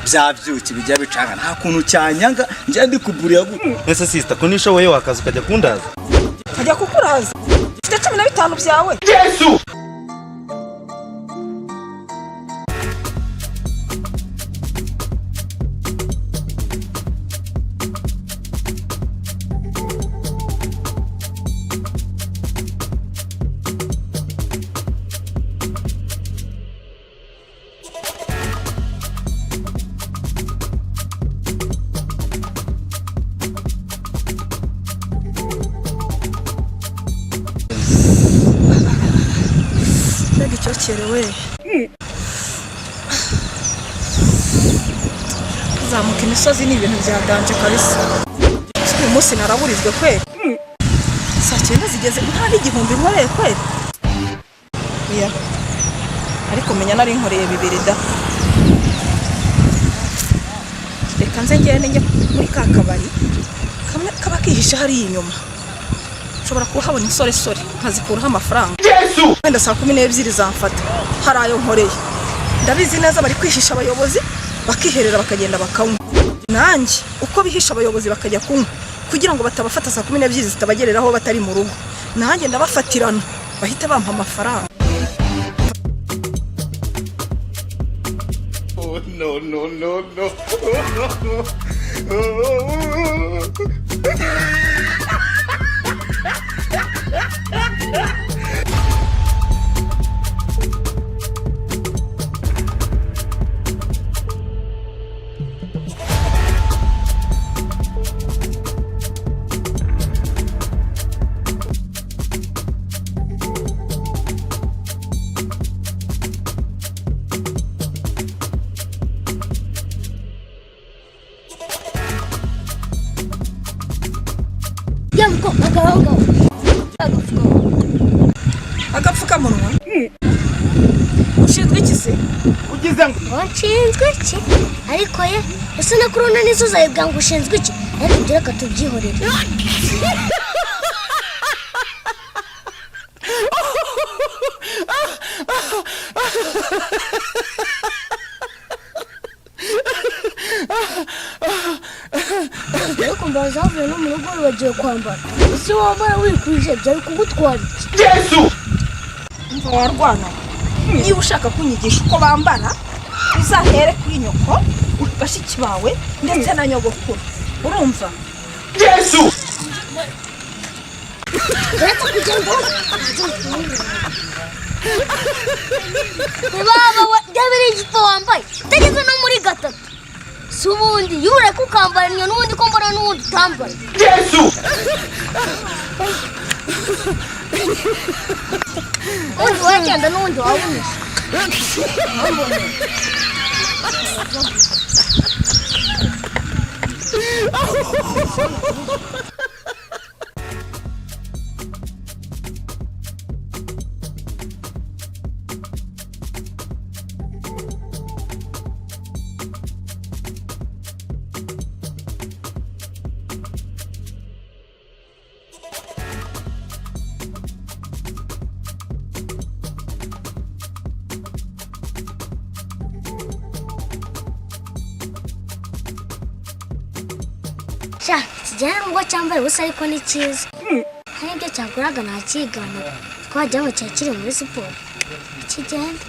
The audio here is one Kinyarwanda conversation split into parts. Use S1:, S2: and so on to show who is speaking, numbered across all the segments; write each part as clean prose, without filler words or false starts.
S1: byabyuki bijya bicanga nta kuntu cyanyanga njye ndi kuburiya gute.
S2: Ese sister kunisha wowe wakaza ukajya kundaza
S3: ajya kukuraza ufite 15 byawe.
S1: Yesu
S3: cyokerewe zamuka imisozi ni ibintu byaganje kabisa. Uyu munsi naraburijwe kweli. Saa 9 zigeze nta n'igihumbi nkoreye kweli. Iya ariko menya nari nkoreye bibiri da. Reka nze njye muri ka kabari kamwe kaba kihisha hari inyuma. Ushobora kuhabona insore nkazikuraho amafaranga.
S1: Yesu
S3: wenda saa 12 zamfata hari ayo nkoreye. Ndabizi neza bari kwihisha abayobozi bakiherera bakagenda bakanywa. Nanjye uko bihisha abayobozi bakajya kunywa kugira ngo batabafata saa 12 zitabagereraho batari mu rugo, nanjye ndabafatirana bahita bampa amafaranga.
S1: Oh no
S3: agapfukamunwa ushinzwe iki se?
S1: ugize ngo
S4: washinzwe iki ariko ye ese na corona nizo zayibwa ngo ushinzwe iki ariko ibyo reka tubyihorere. ariko mbazavuye no mu rugo bagiye kwambara ese wambara wikwije byari kugutwara iki?
S1: Yesu
S3: Umva warwana niba ushaka kunyigisha uko bambara uzahere kuri nyoko bashiki bawe ndetse na nyogokuru urumva?
S1: Yesu
S4: reka kugenda baba ndabere igipo wambaye tegeze no muri gatatu subundi yure kukambara niyo nundi ko mbona nundi utambara.
S1: Yesu
S4: undi wagenda nundi wawunisha sha kijana ngo cyambaye ubusa ariko ni cyiza hari ibyo cyaguraga nta kigana twajya mu cyakiri muri siporo kigenda.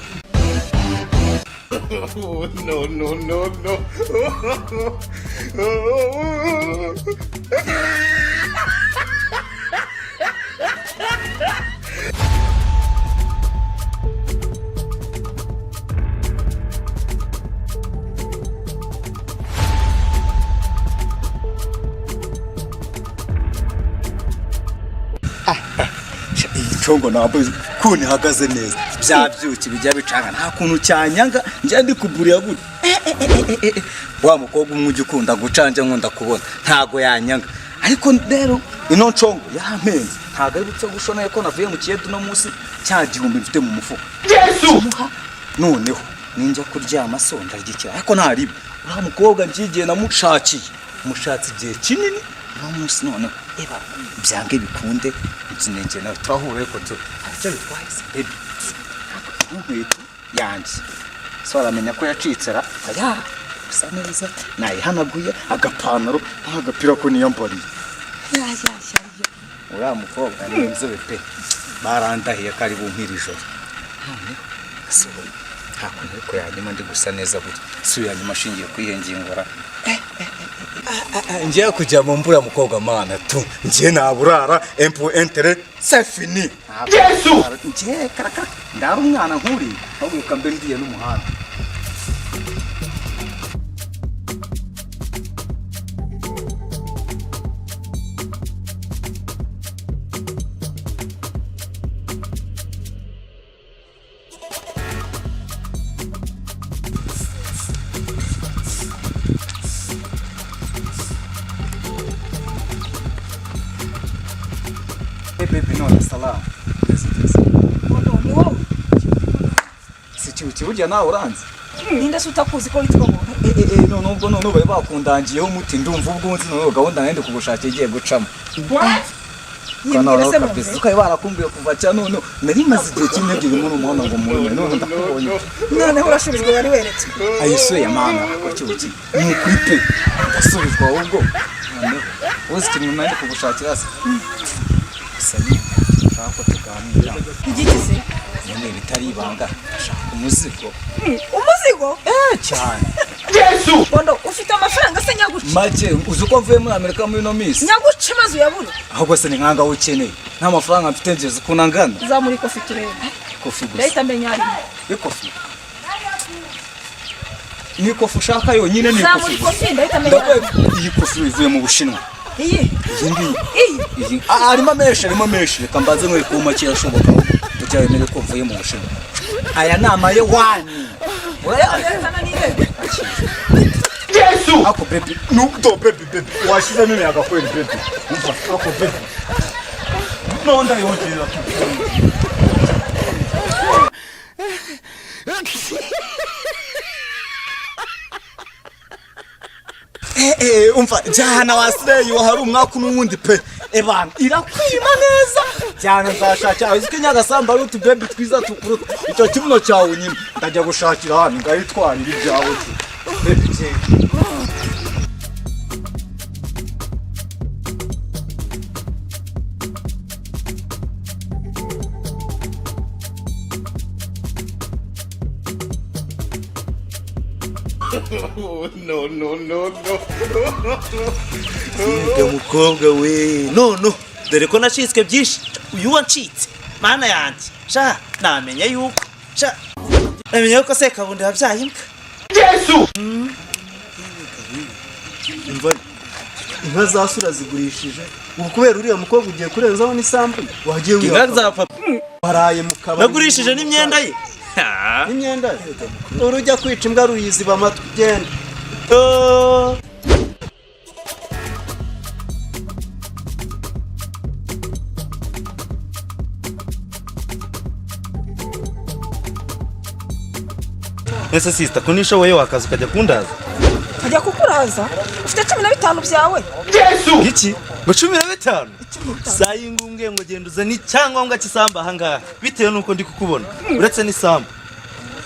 S1: no Chongo nabo kuni hagaze neza byabyuki bijya bicanga nta kuntu cyanyanga njye ndi kuburiya gute. Wa mukobwa umujye ukunda gucanja nkunda kubona ntago yanyanga ariko rero ino chongo yarampenze ntago ari butse gushona ko navuye mu kiyedu no munsi cya gihumbi mfite mu mufuka. Yesu noneho ninjya kuryama sonda ry'ikira ariko ntari ura mukobwa ngigiye namushakiye mushatsi gihe kinini no munsi noneho eba byange bikunde nzinenge nawe twahure ko tu cyo bitwahise baby nkweto yanjye so aramenya ko yacitse ra aya bisa neza nayihanaguye agapantaro n'agapira ko niyo mboriye uriya mukobwa ni inzobe pe barandahiye ko ari bumpira ijoro none asohoye hakuno ariko yanyuma ndi gusa neza gutya subiye nyuma ashingiye kwihengingura ngiye kujya mu mbura mukobwa mana tu ngiye naburara empo entere c'est fini Yesu ngiye karaka ndara umwana nkuri ahubwo kambe ndiye n'umuhanda Baby none salamu
S3: ni wowe
S1: sikibuki burya nawe uranze
S3: ninde se utakuzi ko witwa ngo
S1: none ubwo none ubaye bakundangiyeho umuti ndumva ubwo nzi none gahunda nende kugushakira igiye gucamo
S3: yibwira se mu
S1: ukaye barakumbuye kuva cyane none nari maze igihe kimwe ebyiri muri umuhanda ngo murume none ndakubonye
S3: noneho urashubijwe wari weretse
S1: ayisuye mama ko kibuki ni ukuri pe ndasubizwa ahubwo uzi ikintu nandi kugushakira se sayi shaka tuganira
S3: igikize
S1: none bitari ibanga shaka umuzigo cyane
S3: Yesu bondo ufite amafaranga se nyaguce
S1: make uzi uko mvuye muri Amerika muri no miss
S3: nyaguce mazu yabure
S1: ahubwo se ni nkanga ukeneye nta mafaranga mfite ngeze uko nangana
S3: zamuri kofi turebe
S1: kofi gusa
S3: ndahita menya ari
S1: ikofi ni kofi ushaka yonyine ni
S3: zamuri
S1: kofi
S3: kofi ndahita menya
S1: iyi kofi ivuye mu Bushinwa
S3: iyi
S1: iyi arimo menshi reka mbaze nkwe ku make yashoboka tucyemere ko mvuye mu Bushinwa aya nama ye wani
S3: Yesu
S1: ako baby nudo baby washize nini agakweli baby umva ako baby no ndayongera umva jana wasireye hari umwaka n'uwundi pe ebana irakwima neza cyane nzashakira uziko nyagasamba ari utu baby twiza tukuru icyo kibuno cyawe nyine ndajya gushakira hano ngayitwarira ibyawe baby cyane
S2: no mukobwa we no dore ko nacitswe byinshi uyu wancitse mana yanjye sha namenya yuko sha namenya yuko se kabundi yabyaye imbwa
S1: Yesu inka zasura zigurishije ubu kubera uriya mukobwa ugiye kurenzaho n'isambu wagiye
S2: ingazapfa
S1: waraye mu kabari
S2: nagurishije n'imyenda ye
S1: n'imyenda urujya kwica imbwa ruyiziba amatwi genda
S2: ese sister ko nishoboye wakaza ukajya kundaza
S3: ajya kukuraza ufite 15 byawe
S2: iki ngo 15 sayingumbwe ngo genda uzane icyangombwa cy'isamba ahangaha bitewe nuko ndi kukubona uretse n'isamba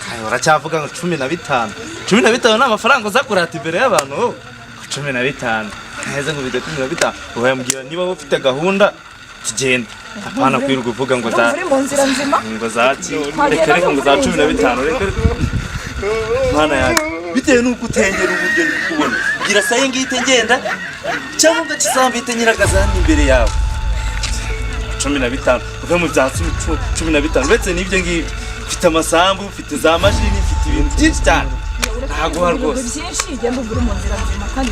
S2: kayo uracyavuga ngo 15 ni amafaranga uzakurata imbere y'abantu 15 neza ngo bide 15 ubambwira niba ufite gahunda kigenda apana kwirirwa uvuga ngo za
S3: uri mu nzira nzima
S2: ngo zaki reka ngo za 15 reka mana yanjye bitewe nuko utengera uburyo ndi kubona gira sayingite ngenda cyangwa cy'isamba ite nyiragazana imbere yawe 15 uve mu byatsi 15 uretse n'ibyo ngibyo mfite amasambu mfite za mashini mfite ibintu byinshi cyane ntago har rwose
S3: byinshi genda uri mu nzira nzima kandi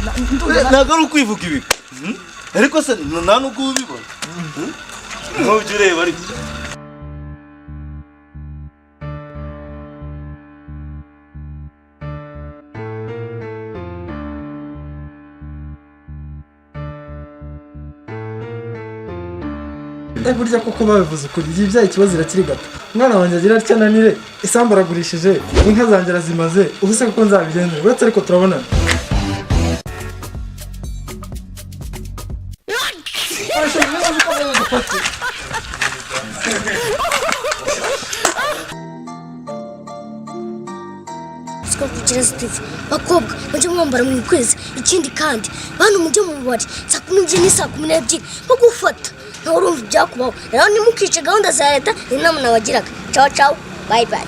S2: ntago ari ukwivuga ibi ariko se nta nuko ubibona ntujye ureba ariko
S5: burya koko babivuze ukuri igihe ibyaye ikibazo irakiri gato umwana wanjye agira atya ananire isambu aragurishije inka zanjye arazimaze ubu se kuko nzabigenza uretse ariko turabonana
S4: Kirezi TV bakobwa mujye mwambara mu kwezi ikindi kandi bantu mujye mu bari saa 12 ni saa 12 bagufata nawe urumva ibyakubaho rero nimukice gahunda za leta inama nabagiraga ciao ciao bye bye